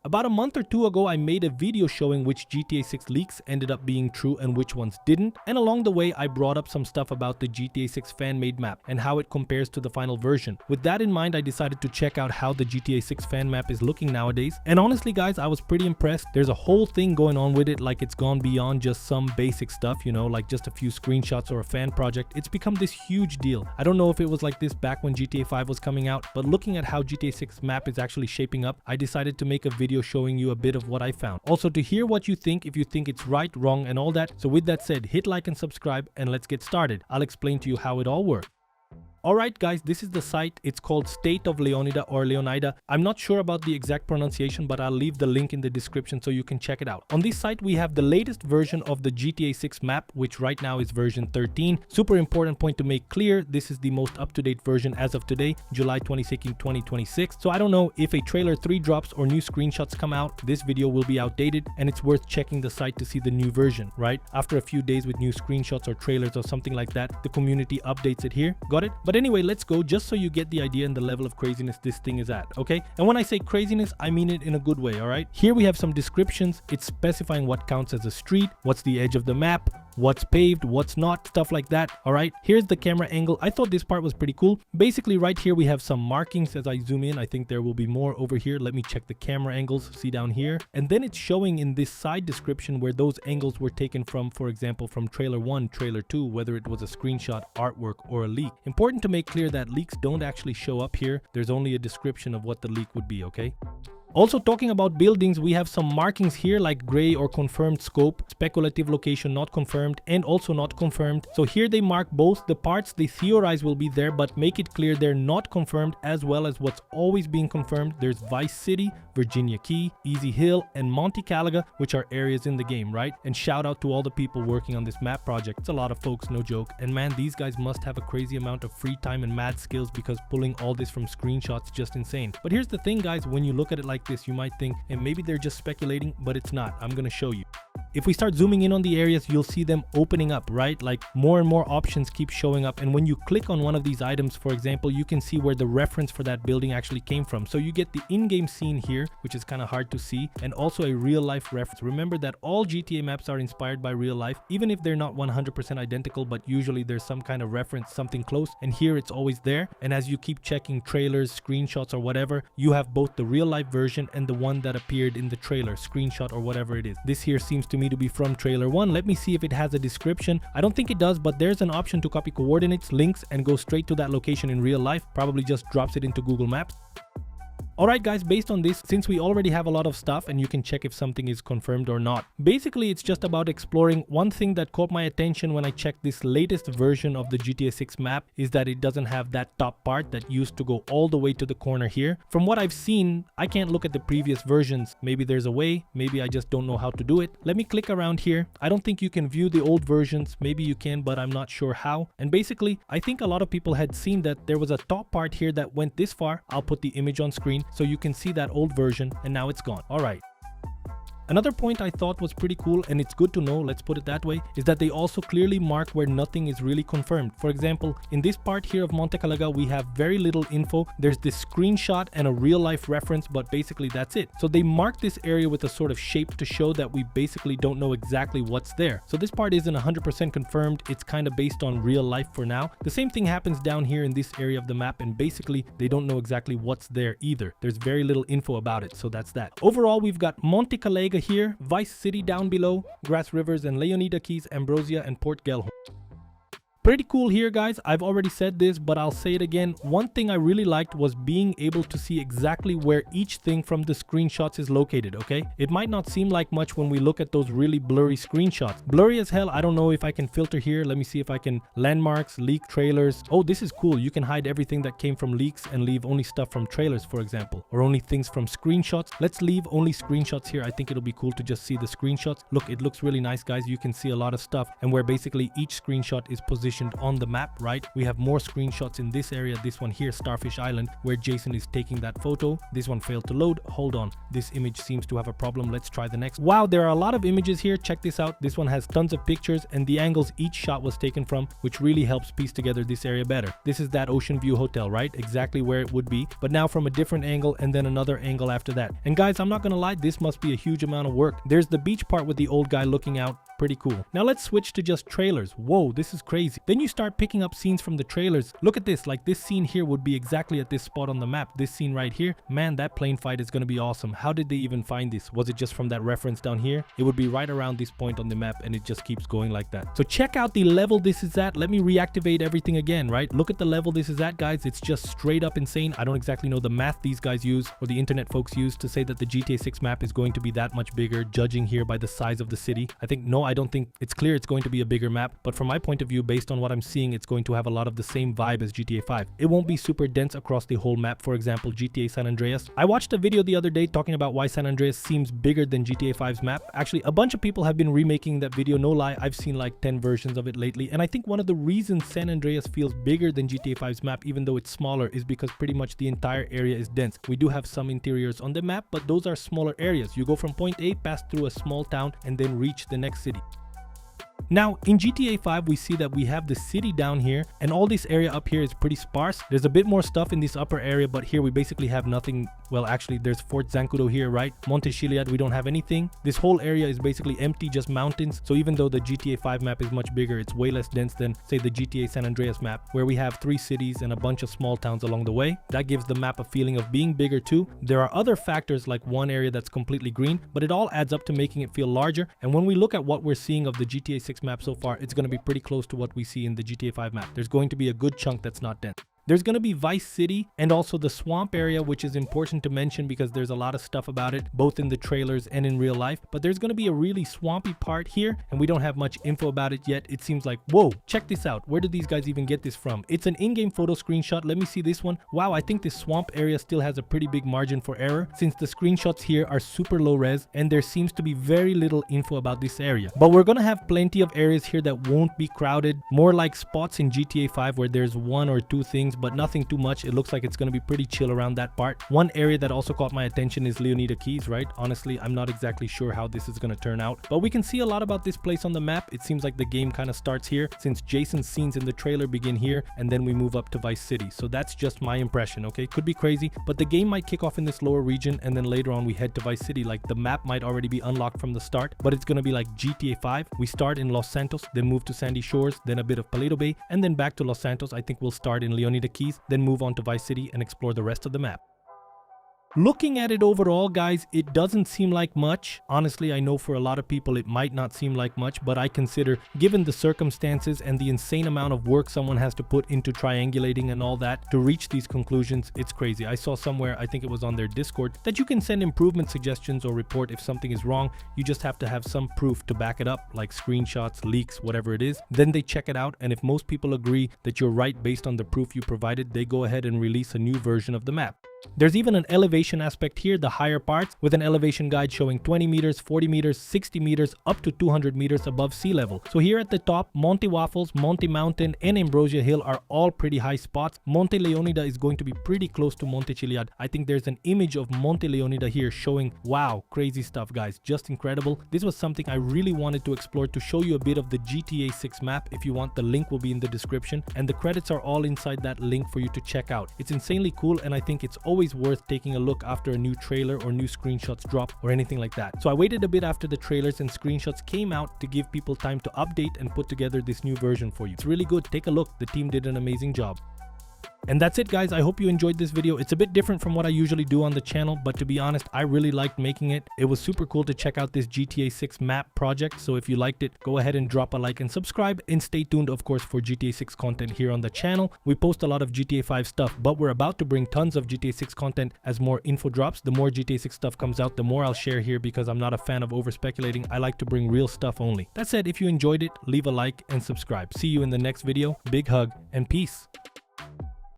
About a month or two ago, I made a video showing which GTA 6 leaks ended up being true and which ones didn't, and along the way I brought up some stuff about the GTA 6 fan-made map and how it compares to the final version. With that in mind, I decided to check out how the GTA 6 fan map is looking nowadays, and honestly guys, I was pretty impressed. There's a whole thing going on with it, like it's gone beyond just some basic stuff, you know, like just a few screenshots or a fan project. It's become this huge deal. I don't know if it was like this back when GTA 5 was coming out, but looking at how GTA 6 map is actually shaping up, I decided to make a video showing you a bit of what I found. Also to hear what you think, if you think it's right, wrong, and all that. So with that said, hit like and subscribe and let's get started. I'll explain to you how it all works. Alright guys, this is the site. It's called State of Leonida or Leonida. I'm not sure about the exact pronunciation, but I'll leave the link in the description so you can check it out. On this site, we have the latest version of the GTA 6 map, which right now is version 13. Super important point to make clear, this is the most up-to-date version as of today, July 22nd, 2026. So I don't know if a trailer 3 drops or new screenshots come out, this video will be outdated and it's worth checking the site to see the new version, right? After a few days with new screenshots or trailers or something like that, the community updates it here. Got it? But anyway, let's go just so you get the idea and the level of craziness this thing is at, okay? And when I say craziness, I mean it in a good way, alright? Here we have some descriptions. It's specifying what counts as a street, what's the edge of the map, what's paved, what's not, stuff like that. All right, here's the camera angle. I thought this part was pretty cool. Basically right here we have some markings. As I zoom in, I think there will be more over here. Let me check the camera angles, see down here, and then it's showing in this side description where those angles were taken from, for example, from trailer 1, trailer 2, whether it was a screenshot, artwork, or a leak. Important to make clear that leaks don't actually show up here. There's only a description of what the leak would be, okay? Also talking about buildings, we have some markings here like gray or confirmed scope, speculative location not confirmed, and also not confirmed. So here they mark both the parts they theorize will be there, but make it clear they're not confirmed, as well as what's always being confirmed. There's Vice City, Virginia Key, Easy Hill, and Monte Calaga, which are areas in the game, right? And shout out to all the people working on this map project. It's a lot of folks, no joke. And man, these guys must have a crazy amount of free time and mad skills, because pulling all this from screenshots is just insane. But here's the thing guys, when you look at it like this, you might think, and maybe they're just speculating, but it's not. I'm gonna show you. If we start zooming in on the areas, you'll see them opening up, right? Like more and more options keep showing up, and when you click on one of these items, for example, you can see where the reference for that building actually came from. So you get the in-game scene here, which is kind of hard to see, and also a real-life reference. Remember that all GTA maps are inspired by real life, even if they're not 100% identical, but usually there's some kind of reference, something close, and here it's always there. And as you keep checking trailers, screenshots, or whatever, you have both the real-life version and the one that appeared in the trailer, screenshot, or whatever it is. This here seems to me to be from trailer 1. Let me see if it has a description. I don't think it does, but there's an option to copy coordinates, links, and go straight to that location in real life. Probably just drops it into Google Maps. Alright guys, based on this, since we already have a lot of stuff and you can check if something is confirmed or not, basically it's just about exploring. One thing that caught my attention when I checked this latest version of the GTA 6 map is that it doesn't have that top part that used to go all the way to the corner here. From what I've seen, I can't look at the previous versions. Maybe there's a way, maybe I just don't know how to do it. Let me click around here. I don't think you can view the old versions. Maybe you can, but I'm not sure how. And basically, I think a lot of people had seen that there was a top part here that went this far. I'll put the image on screen so you can see that old version, and now it's gone. All right. Another point I thought was pretty cool, and it's good to know, let's put it that way, is that they also clearly mark where nothing is really confirmed. For example, in this part here of Monte Calaga, we have very little info. There's this screenshot and a real life reference, but basically that's it. So they mark this area with a sort of shape to show that we basically don't know exactly what's there. So this part isn't 100% confirmed. It's kind of based on real life for now. The same thing happens down here in this area of the map, and basically they don't know exactly what's there either. There's very little info about it, so that's that. Overall, we've got Monte Calaga here, Vice City down below, Grass Rivers and Leonida Keys, Ambrosia, and Port Gellhorn. Pretty cool here guys. I've already said this, but I'll say it again. One thing I really liked was being able to see exactly where each thing from the screenshots is located, okay? It might not seem like much when we look at those really blurry screenshots. Blurry as hell. I don't know if I can filter here. Let me see if I can. Landmarks, leak trailers. Oh, this is cool. You can hide everything that came from leaks and leave only stuff from trailers, for example, or only things from screenshots. Let's leave only screenshots here. I think it'll be cool to just see the screenshots. Look, it looks really nice guys. You can see a lot of stuff and where basically each screenshot is positioned mentioned on the map, right? We have more screenshots in this area, this one here, Starfish Island, where Jason is taking that photo. This one failed to load. Hold on, this image seems to have a problem. Let's try the next. Wow, there are a lot of images here. Check this out. This one has tons of pictures and the angles each shot was taken from, which really helps piece together this area better. This is that Ocean View Hotel, right? Exactly where it would be, but now from a different angle and then another angle after that. And guys, I'm not gonna lie, this must be a huge amount of work. There's the beach part with the old guy looking out. Pretty cool. Now let's switch to just trailers. Whoa, this is crazy. Then you start picking up scenes from the trailers. Look at this, like this scene here would be exactly at this spot on the map. This scene right here, man, that plane fight is gonna be awesome. How did they even find this? Was it just from that reference down here? It would be right around this point on the map and it just keeps going like that. So check out the level this is at. Let me reactivate everything again, right? Look at the level this is at, guys. It's just straight up insane. I don't exactly know the math these guys use or the internet folks use to say that the GTA 6 map is going to be that much bigger, judging here by the size of the city. I don't think it's clear it's going to be a bigger map, but from my point of view, based on what I'm seeing, it's going to have a lot of the same vibe as GTA 5. It won't be super dense across the whole map. For example, GTA San Andreas. I watched a video the other day talking about why San Andreas seems bigger than GTA 5's map. Actually, a bunch of people have been remaking that video. No lie, I've seen like 10 versions of it lately, and I think one of the reasons San Andreas feels bigger than GTA 5's map, even though it's smaller, is because pretty much the entire area is dense. We do have some interiors on the map, but those are smaller areas. You go from point A, pass through a small town, and then reach the next city. Now, in GTA 5, we see that we have the city down here, and all this area up here is pretty sparse. There's a bit more stuff in this upper area, but here we basically have nothing. Well, actually, there's Fort Zancudo here, right? Monte Chiliad, we don't have anything. This whole area is basically empty, just mountains. So even though the GTA 5 map is much bigger, it's way less dense than, say, the GTA San Andreas map, where we have 3 cities and a bunch of small towns along the way. That gives the map a feeling of being bigger too. There are other factors like one area that's completely green, but it all adds up to making it feel larger. And when we look at what we're seeing of the GTA 6 map so far, it's going to be pretty close to what we see in the GTA 5 map. There's going to be a good chunk that's not dense. There's going to be Vice City and also the swamp area, which is important to mention because there's a lot of stuff about it, both in the trailers and in real life. But there's going to be a really swampy part here, and we don't have much info about it yet. It seems like, whoa, check this out. Where did these guys even get this from? It's an in-game photo screenshot. Let me see this one. Wow, I think this swamp area still has a pretty big margin for error since the screenshots here are super low res and there seems to be very little info about this area. But we're going to have plenty of areas here that won't be crowded, more like spots in GTA 5 where there's 1 or 2 things, but nothing too much. It looks like it's going to be pretty chill around that part. One area that also caught my attention is Leonida Keys, right? Honestly, I'm not exactly sure how this is going to turn out, but we can see a lot about this place on the map. It seems like the game kind of starts here since Jason's scenes in the trailer begin here and then we move up to Vice City. So that's just my impression, okay? Could be crazy, but the game might kick off in this lower region and then later on we head to Vice City. Like the map might already be unlocked from the start, but it's going to be like GTA 5. We start in Los Santos, then move to Sandy Shores, then a bit of Paleto Bay, and then back to Los Santos. I think we'll start in Leonida Keys, then move on to Vice City and explore the rest of the map. Looking at it overall, guys, it doesn't seem like much. Honestly, I know for a lot of people it might not seem like much, but I consider, given the circumstances and the insane amount of work someone has to put into triangulating and all that to reach these conclusions, it's crazy. I saw somewhere, I think it was on their Discord, that you can send improvement suggestions or report if something is wrong. You just have to have some proof to back it up, like screenshots, leaks, whatever it is. Then they check it out, and if most people agree that you're right based on the proof you provided, they go ahead and release a new version of the map. There's even an elevation aspect here, the higher parts, with an elevation guide showing 20 meters, 40 meters, 60 meters, up to 200 meters above sea level. So here at the top, Monte Waffles, Monte Mountain, and Ambrosia Hill are all pretty high spots. Monte Leonida is going to be pretty close to Monte Chiliad. I think there's an image of Monte Leonida here showing, wow, crazy stuff, guys, just incredible. This was something I really wanted to explore to show you a bit of the GTA 6 map. If you want, the link will be in the description, and the credits are all inside that link for you to check out. It's insanely cool, and I think it's always worth taking a look after a new trailer or new screenshots drop or anything like that. So I waited a bit after the trailers and screenshots came out to give people time to update and put together this new version for you. It's really good. Take a look. The team did an amazing job. And that's it, guys. I hope you enjoyed this video. It's a bit different from what I usually do on the channel, but to be honest, I really liked making it. It was super cool to check out this GTA 6 map project. So if you liked it, go ahead and drop a like and subscribe, and stay tuned, of course, for GTA 6 content here on the channel. We post a lot of GTA 5 stuff, but we're about to bring tons of GTA 6 content as more info drops. The more GTA 6 stuff comes out, the more I'll share here because I'm not a fan of over speculating. I like to bring real stuff only. That said, if you enjoyed it, leave a like and subscribe. See you in the next video. Big hug and peace.